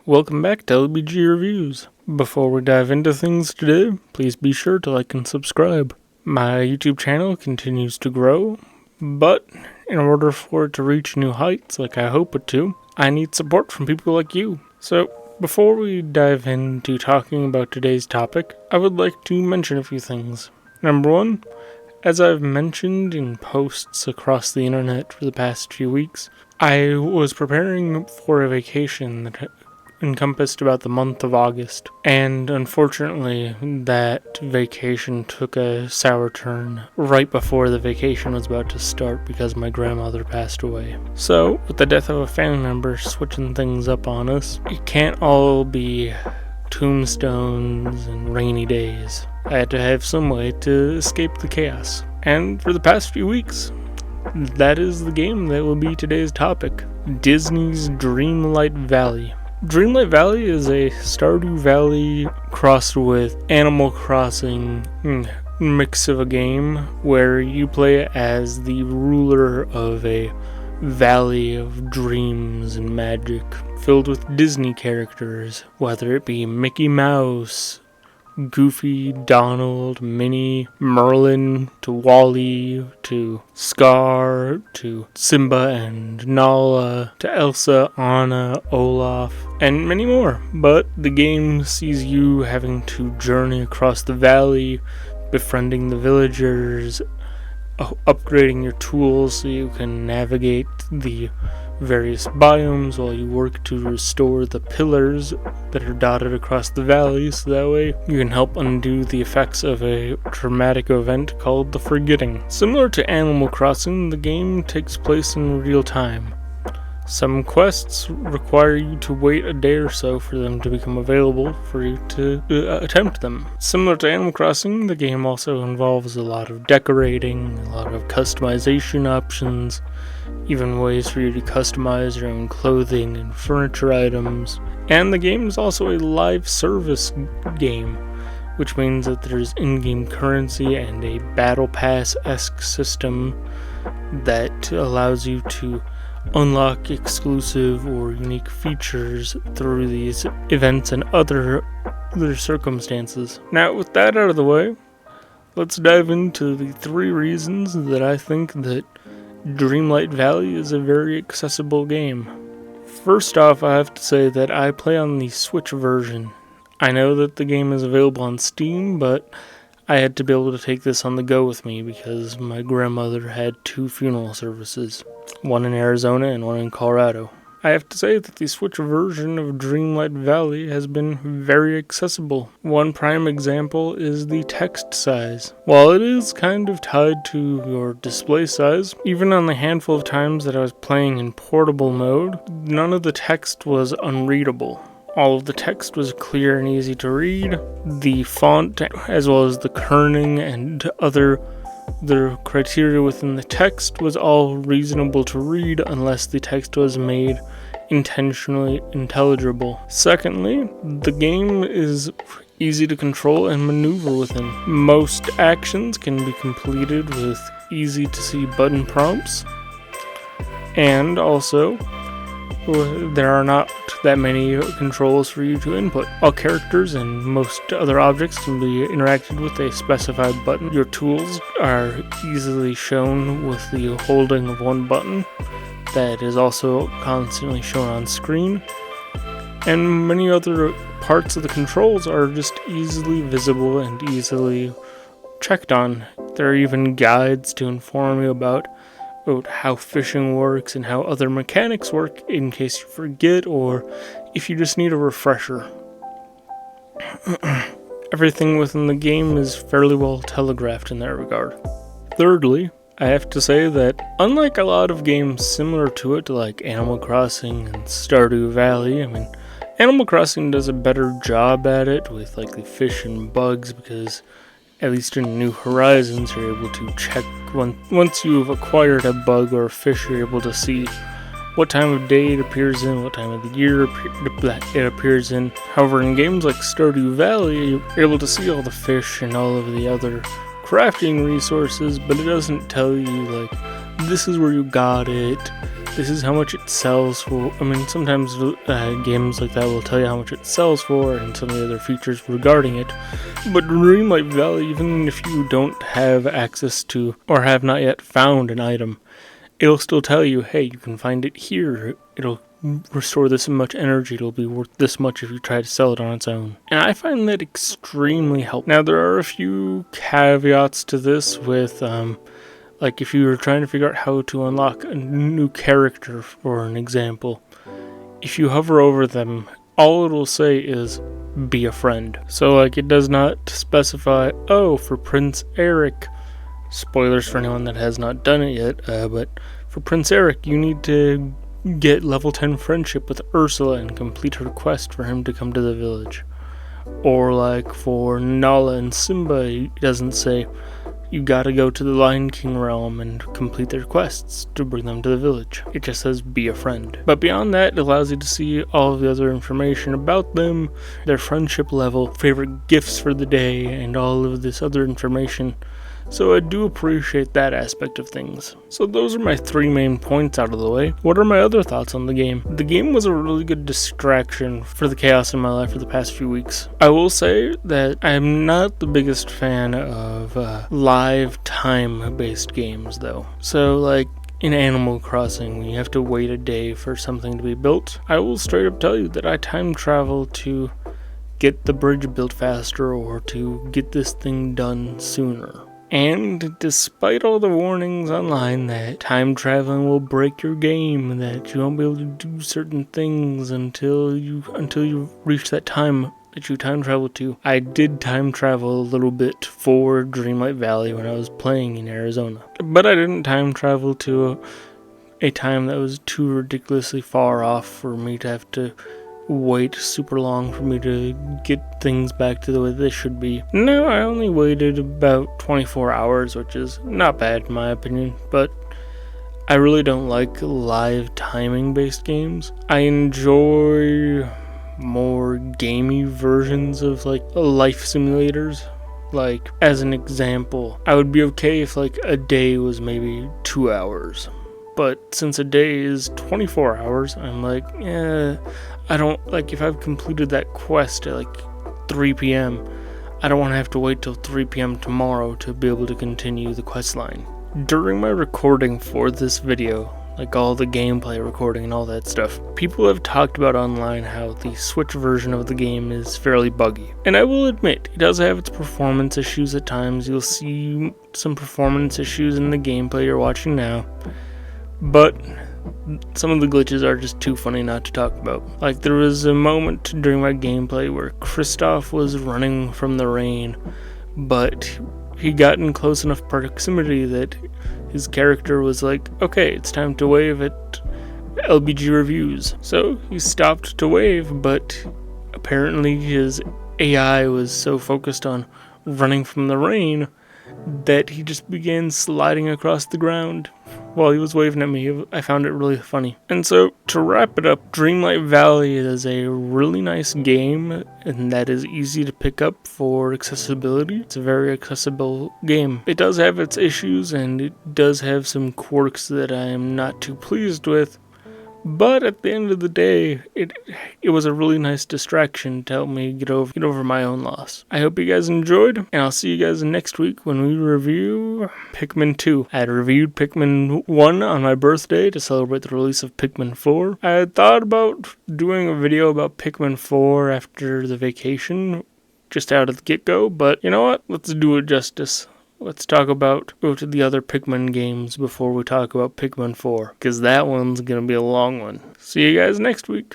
Welcome back to LBG Reviews. Before we dive into things today, please be sure to like and subscribe. My YouTube channel continues to grow, but in order for it to reach new heights like I hope it to, I need support from people like you. So, before we dive into talking about today's topic, I would like to mention a few things. Number one, as I've mentioned in posts across the internet for the past few weeks, I was preparing for a vacation that encompassed about the month of August, and unfortunately that vacation took a sour turn right before the vacation was about to start because my grandmother passed away. So, with the death of a family member switching things up on us, it can't all be tombstones and rainy days. I had to have some way to escape the chaos. And for the past few weeks, that is the game that will be today's topic: Disney's Dreamlight Valley. Dreamlight Valley is a Stardew Valley crossed with Animal Crossing mix of a game where you play as the ruler of a valley of dreams and magic filled with Disney characters, whether it be Mickey Mouse, Goofy, Donald, Minnie, Merlin, to Wally, to Scar, to Simba and Nala, to Elsa, Anna, Olaf, and many more. But the game sees you having to journey across the valley, befriending the villagers, upgrading your tools so you can navigate the various biomes while you work to restore the pillars that are dotted across the valley, so that way you can help undo the effects of a traumatic event called the Forgetting. Similar to Animal Crossing, the game takes place in real time. Some quests require you to wait a day or so for them to become available for you to attempt them. Similar to Animal Crossing, the game also involves a lot of decorating, a lot of customization options, even ways for you to customize your own clothing and furniture items. And the game is also a live service game, which means that there's in-game currency and a battle pass-esque system that allows you to unlock exclusive or unique features through these events and other circumstances. Now, with that out of the way, let's dive into the 3 reasons that I think that Dreamlight Valley is a very accessible game. First off, I have to say that I play on the Switch version. I know that the game is available on Steam, but I had to be able to take this on the go with me because my grandmother had 2 funeral services, one in Arizona and one in Colorado. I have to say that the Switch version of Dreamlight Valley has been very accessible. One prime example is the text size. While it is kind of tied to your display size, even on the handful of times that I was playing in portable mode, none of the text was unreadable. All of the text was clear and easy to read. The font, as well as the kerning and other criteria within the text, was all reasonable to read unless the text was made intentionally intelligible. Secondly, the game is easy to control and maneuver within. Most actions can be completed with easy to see button prompts, and also there are not that many controls for you to input. All characters and most other objects can be interacted with a specified button. Your tools are easily shown with the holding of one button that is also constantly shown on screen. And many other parts of the controls are just easily visible and easily checked on. There are even guides to inform you about how fishing works and how other mechanics work in case you forget or if you just need a refresher. Everything within the game is fairly well telegraphed in that regard. Thirdly, I have to say that unlike a lot of games similar to it, like Animal Crossing and Stardew Valley, Animal Crossing does a better job at it with like the fish and bugs because at least in New Horizons, you're able to check once you've acquired a bug or a fish, you're able to see what time of day it appears in, what time of the year it appears in. However, in games like Stardew Valley, you're able to see all the fish and all of the other crafting resources, but it doesn't tell you, like, this is where you got it, this is how much it sells for. I mean, sometimes games like that will tell you how much it sells for and some of the other features regarding it. But Dreamlight Valley, even if you don't have access to or have not yet found an item, it'll still tell you, hey, you can find it here. It'll restore this much energy. It'll be worth this much if you try to sell it on its own. And I find that extremely helpful. Now, there are a few caveats to this with, like if you were trying to figure out how to unlock a new character, for an example, if you hover over them, all it will say is, be a friend. So, like, it does not specify, oh, for Prince Eric, spoilers for anyone that has not done it yet, but for Prince Eric, you need to get level 10 friendship with Ursula and complete her quest for him to come to the village. Or like for Nala and Simba, it doesn't say you gotta go to the Lion King realm and complete their quests to bring them to the village. It just says be a friend. But beyond that, it allows you to see all of the other information about them, their friendship level, favorite gifts for the day, and all of this other information. So I do appreciate that aspect of things. So those are my 3 main points out of the way. What are my other thoughts on the game? The game was a really good distraction for the chaos in my life for the past few weeks. I will say that I am not the biggest fan of live time-based games though. So like in Animal Crossing, when you have to wait a day for something to be built, I will straight up tell you that I time travel to get the bridge built faster or to get this thing done sooner. And despite all the warnings online that time traveling will break your game, that you won't be able to do certain things until you reach that time that you time travel to, I did time travel a little bit for Dreamlight Valley when I was playing in Arizona. But I didn't time travel to a time that was too ridiculously far off for me to have to wait super long for me to get things back to the way they should be. No, I only waited about 24 hours, which is not bad in my opinion, but I really don't like live timing based games. I enjoy more gamey versions of like life simulators. Like, as an example, I would be okay if like a day was maybe 2 hours. But since a day is 24 hours, I'm like, I don't, like, if I've completed that quest at like 3 p.m., I don't want to have to wait till 3 p.m. tomorrow to be able to continue the quest line. During my recording for this video, like all the gameplay recording and all that stuff, people have talked about online how the Switch version of the game is fairly buggy. And I will admit, it does have its performance issues at times. You'll see some performance issues in the gameplay you're watching now. But some of the glitches are just too funny not to talk about. Like, there was a moment during my gameplay where Kristoff was running from the rain, but he got in close enough proximity that his character was like, okay, it's time to wave at LBG Reviews. So he stopped to wave, but apparently his AI was so focused on running from the rain that he just began sliding across the ground while he was waving at me. I found it really funny. And so, to wrap it up, Dreamlight Valley is a really nice game, and that is easy to pick up for accessibility. It's a very accessible game. It does have its issues, and it does have some quirks that I am not too pleased with, but at the end of the day, it was a really nice distraction to help me get over my own loss. I hope you guys enjoyed, and I'll see you guys next week when we review Pikmin 2. I had reviewed Pikmin 1 on my birthday to celebrate the release of Pikmin 4. I had thought about doing a video about Pikmin 4 after the vacation, just out of the get-go, but you know what? Let's do it justice. Let's go to the other Pikmin games before we talk about Pikmin 4, because that one's going to be a long one. See you guys next week.